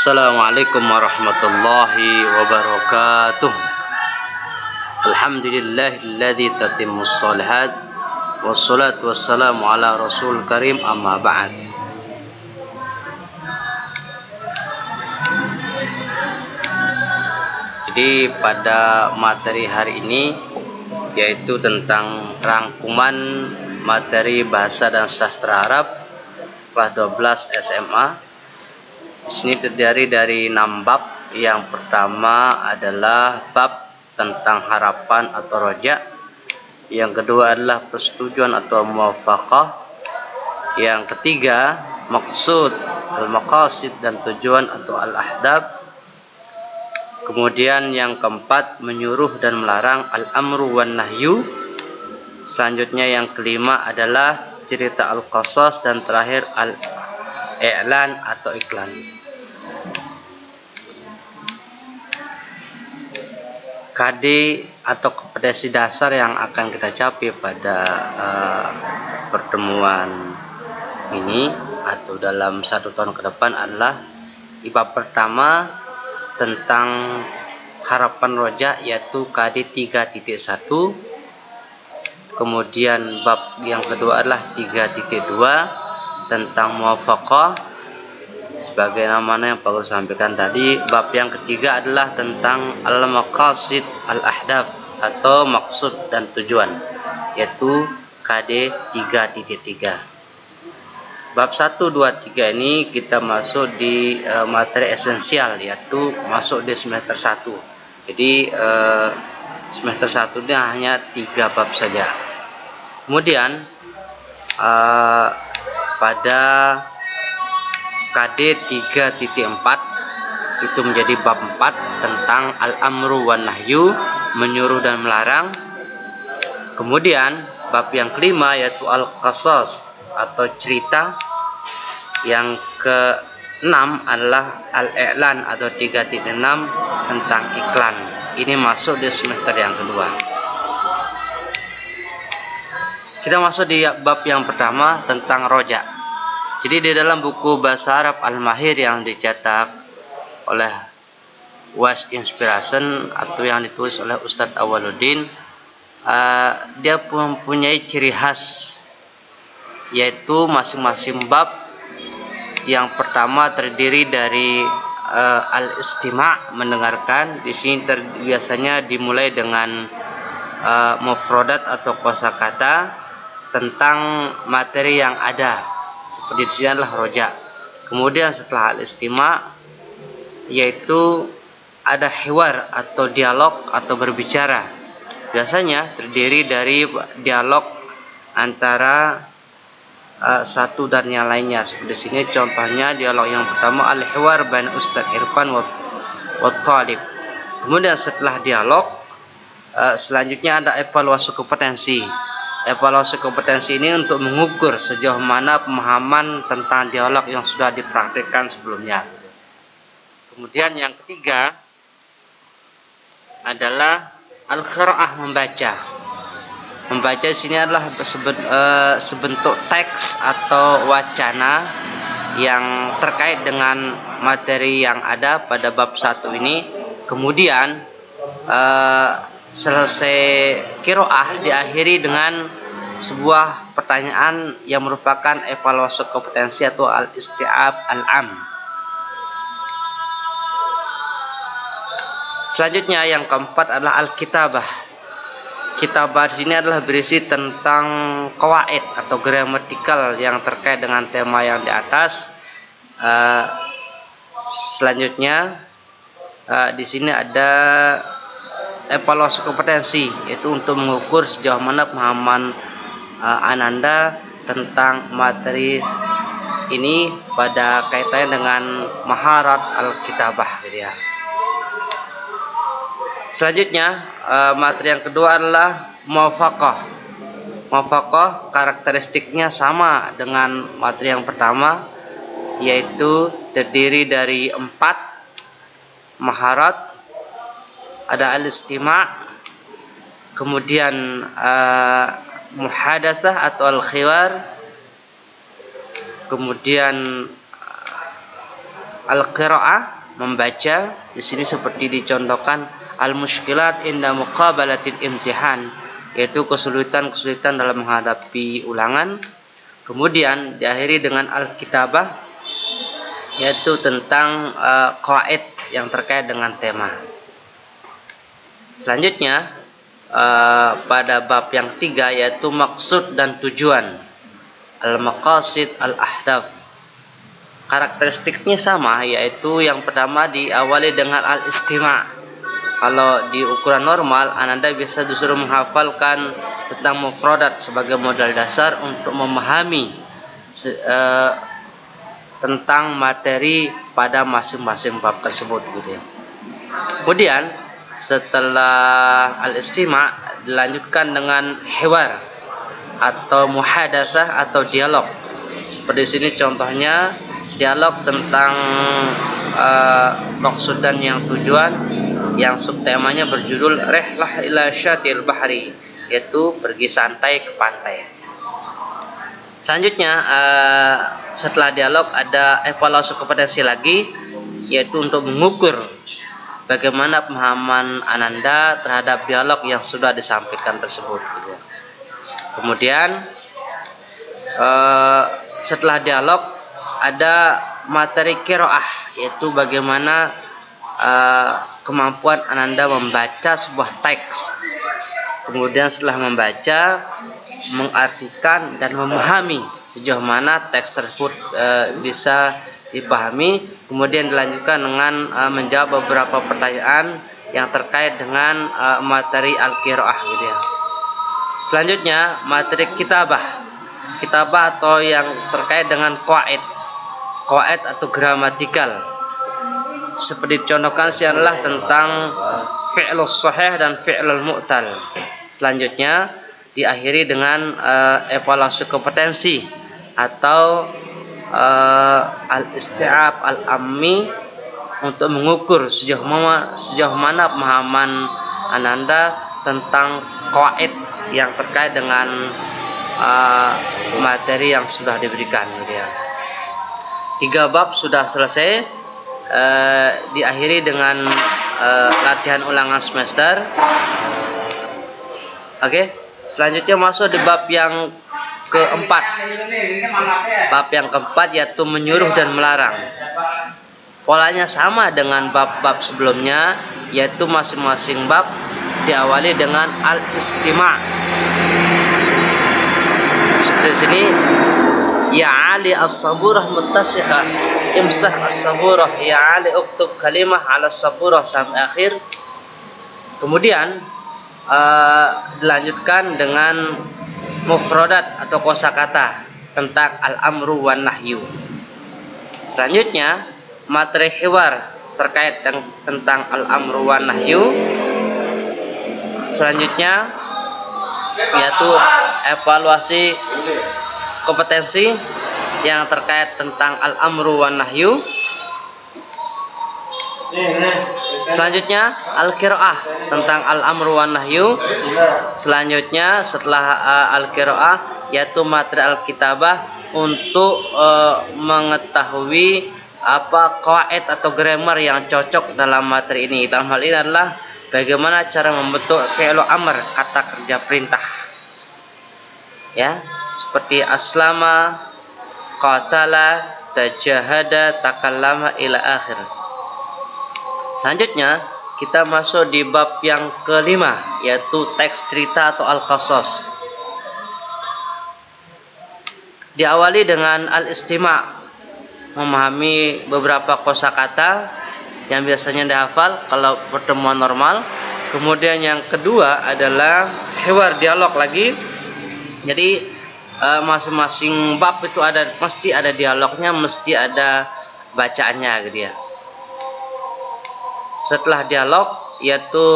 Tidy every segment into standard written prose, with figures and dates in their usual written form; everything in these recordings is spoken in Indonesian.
Assalamualaikum warahmatullahi wabarakatuh. Alhamdulillahilladzi tatimmus shalihat wassalatu wassalamu ala rasul karim amma ba'd. Jadi pada materi hari ini yaitu tentang rangkuman materi bahasa dan sastra Arab kelas 12 SMA. Di sini terdiri dari 6 bab. Yang pertama adalah bab tentang harapan atau roja. Yang kedua adalah persetujuan atau muwafaqah. Yang ketiga maksud, al-maqasid dan tujuan atau al-ahdab. Kemudian yang keempat menyuruh dan melarang, al-amru wan nahyu. Selanjutnya yang kelima adalah cerita al-qasas, dan terakhir al-i'lan atau iklan. KD atau kompetensi dasar yang akan kita capai pada pertemuan ini atau dalam 1 tahun ke depan adalah di bab pertama tentang harapan roja yaitu KD 3.1. Kemudian bab yang kedua adalah 3.2 tentang muwafaqah. Sebagai namanya yang perlu sampaikan tadi, bab yang ketiga adalah tentang al-maqasid al-ahdaf atau maksud dan tujuan, yaitu KD 3.3. Bab 1, 2, 3 ini kita masuk di materi esensial, yaitu masuk di semester 1. Jadi semester 1 ini hanya 3 bab saja. Kemudian pada KD 3.4 itu menjadi bab 4 tentang al-amru wan nahyu, menyuruh dan melarang. Kemudian bab yang kelima yaitu al-qasas atau cerita. Yang ke-6 adalah al-i'lan atau 3.6 tentang iklan. Ini masuk di semester yang kedua. Kita masuk di bab yang pertama tentang roja. Jadi di dalam buku bahasa Arab Al-Mahir yang dicetak oleh West Inspiration atau yang ditulis oleh Ustadz Awaluddin, dia mempunyai ciri khas, yaitu masing-masing bab. Yang pertama terdiri dari al-istima', mendengarkan. Di sini biasanya dimulai dengan mufradat atau kosakata tentang materi yang ada. Seperti di sini adalah roja. Kemudian setelah al-istima' yaitu ada hiwar atau dialog atau berbicara. Biasanya terdiri dari dialog antara satu dan yang lainnya. Seperti di sini contohnya dialog yang pertama al-hiwar bain Ustadz Irfan wa talib. Kemudian setelah dialog selanjutnya ada evaluasi kompetensi. Evaluasi kompetensi ini untuk mengukur sejauh mana pemahaman tentang dialog yang sudah dipraktikkan sebelumnya. Kemudian yang ketiga adalah al-qiraah, membaca. Membaca di sini adalah sebentuk teks atau wacana yang terkait dengan materi yang ada pada bab 1 ini. Kemudian selesai qiraah diakhiri dengan sebuah pertanyaan yang merupakan evaluasi kompetensi atau al-isti'ab al-am. Selanjutnya yang keempat adalah al-kitabah. Kitabah di sini adalah berisi tentang qawaid atau gramatikal yang terkait dengan tema yang di atas. Selanjutnya di sini ada evaluasi kompetensi, yaitu untuk mengukur sejauh mana pemahaman Ananda tentang materi ini pada kaitannya dengan maharat al-kitabah gitu ya. Selanjutnya materi yang kedua adalah muwafaqah. Muwafaqah karakteristiknya sama dengan materi yang pertama, yaitu terdiri dari 4 maharat. Ada al-istima', kemudian muhadatsah atau al-khiwar, kemudian Al-qiraah membaca di sini seperti dicontohkan al-mushkilat inda muqabalatil imtihan, yaitu kesulitan-kesulitan dalam menghadapi ulangan. Kemudian diakhiri dengan al-kitabah, yaitu tentang qawaid yang terkait dengan tema. Selanjutnya pada bab yang 3 yaitu maksud dan tujuan, al-maqasid al-ahdaf. Karakteristiknya sama, yaitu yang pertama diawali dengan al-istima'. Kalau di ukuran normal Ananda bisa disuruh menghafalkan tentang mufradat sebagai modal dasar untuk memahami tentang materi pada masing-masing bab tersebut gitu ya. Kemudian setelah al-istima' dilanjutkan dengan hiwar atau muhadatsah atau dialog. Seperti sini contohnya dialog tentang maksud dan yang tujuan, yang subtemanya berjudul Rihlah ila Syatil Bahri, yaitu pergi santai ke pantai. Selanjutnya setelah dialog ada evaluasi kompetensi lagi, yaitu untuk mengukur bagaimana pemahaman Ananda terhadap dialog yang sudah disampaikan tersebut. Kemudian setelah dialog ada materi qiraah, yaitu bagaimana kemampuan Ananda membaca sebuah teks. Kemudian setelah membaca, mengartikan dan memahami sejauh mana teks tersebut bisa dipahami. Kemudian dilanjutkan dengan menjawab beberapa pertanyaan yang terkait dengan materi al-qiraah gitu ya. Selanjutnya materi kitabah atau yang terkait dengan qawaid atau gramatikal. Seperti dicontohkan adalah tentang fi'lus sahih dan fi'lul mu'tal. Selanjutnya diakhiri dengan evaluasi kompetensi atau al-isti'ab al-ammi untuk mengukur sejauh mana pemahaman Ananda tentang qawaid yang terkait dengan materi yang sudah diberikan gitu ya. 3 bab sudah selesai, diakhiri dengan latihan ulangan semester. Oke, selanjutnya masuk di bab yang keempat. Bab yang keempat yaitu menyuruh dan melarang. Polanya sama dengan bab-bab sebelumnya, yaitu masing-masing bab diawali dengan al-istima'. Seperti sini, ya Ali as-saburah muttasikha, imsah as-saburah, ya Ali uktub kalimah ala as-saburah sampai akhir. Kemudian dilanjutkan dengan mufradat atau kosakata tentang al-amru wan nahyu. Selanjutnya materi hiwar terkait tentang al-amru wan nahyu. Selanjutnya yaitu evaluasi kompetensi yang terkait tentang al-amru wan nahyu. Selanjutnya al-qiraah tentang al-amru wan nahyu. Selanjutnya setelah al-qiraah yaitu materi al-kitabah untuk mengetahui apa qawaid atau grammar yang cocok dalam materi ini. Dalam hal ini adalah bagaimana cara membentuk fi'lu amr, kata kerja perintah. Ya, seperti aslama, qatala, tajahada, takallama ila akhir. Selanjutnya kita masuk di bab yang kelima, yaitu teks cerita atau al-qasas. Diawali dengan al-istima', memahami beberapa kosakata yang biasanya dihafal kalau pertemuan normal. Kemudian yang kedua adalah hiwar, dialog lagi. Jadi masing-masing bab itu mesti ada dialognya, mesti ada bacaannya gitu ya. Setelah dialog yaitu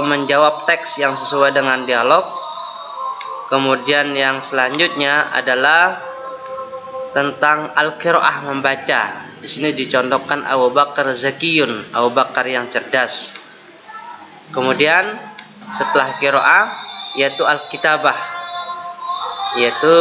menjawab teks yang sesuai dengan dialog. Kemudian yang selanjutnya adalah tentang al-qiraah, membaca. Di sini dicontohkan Abu Bakar zakiyun, Abu Bakar yang cerdas. Kemudian setelah qiraah yaitu al-kitabah, yaitu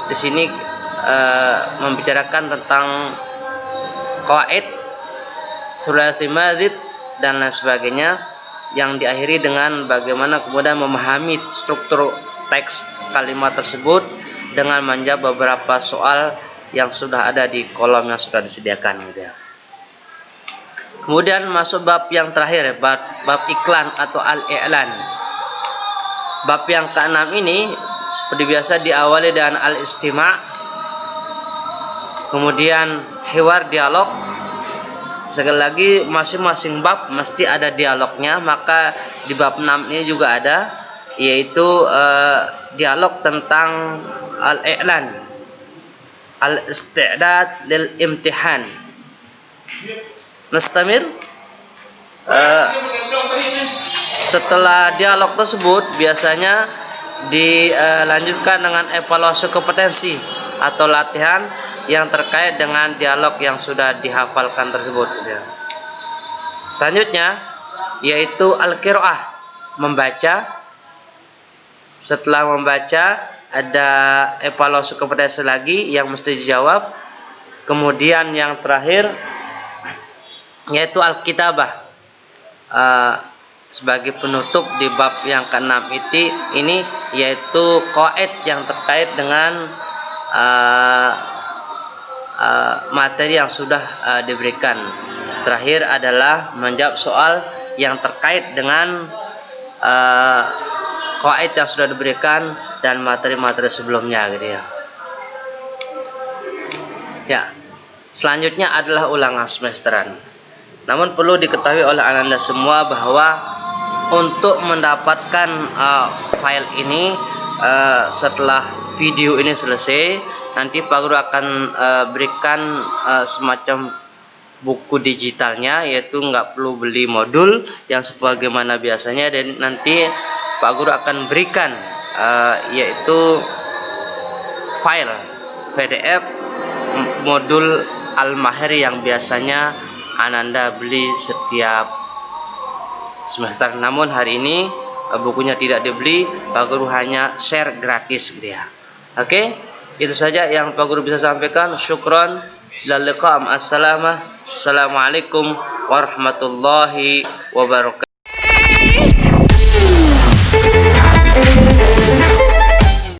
di sini membicarakan tentang qaid, thulathi mazid, dan lain sebagainya, yang diakhiri dengan bagaimana kemudian memahami struktur teks kalimat tersebut dengan menjawab beberapa soal yang sudah ada di kolom yang sudah disediakan gitu ya. Kemudian masuk bab yang terakhir, bab iklan atau al-i'lan. Bab yang ke-6 ini seperti biasa diawali dengan al-istima', kemudian hiwar, dialog. Sekali lagi masing-masing bab mesti ada dialognya, maka di bab 6 ini juga ada, yaitu dialog tentang al-i'lan, al-isti'dad lil imtihan. Nastamir. Setelah dialog tersebut biasanya dilanjutkan dengan evaluasi kompetensi atau latihan yang terkait dengan dialog yang sudah dihafalkan tersebut. Selanjutnya yaitu al-qiraah, membaca. Setelah membaca ada evaluasi kompetensi lagi yang mesti dijawab. Kemudian yang terakhir yaitu al-kitabah, sebagai penutup di bab yang ke-6 ini yaitu qaid yang terkait dengan materi yang sudah diberikan. Terakhir adalah menjawab soal yang terkait dengan qaid yang sudah diberikan dan materi-materi sebelumnya gitu ya. Ya, selanjutnya adalah ulangan semesteran. Namun perlu diketahui oleh Anda semua bahwa untuk mendapatkan file ini setelah video ini selesai, nanti Pak Guru akan berikan semacam buku digitalnya, yaitu nggak perlu beli modul yang sebagaimana biasanya, dan nanti Pak Guru akan berikan yaitu file PDF modul Al-Mahir yang biasanya Ananda beli setiap semester. Namun hari ini bukunya tidak dibeli, Pak Guru hanya share gratis gitu ya. Oke, itu saja yang Pak Guru bisa sampaikan. Syukron, lal liqa, assalamualaikum warahmatullahi wabarakatuh.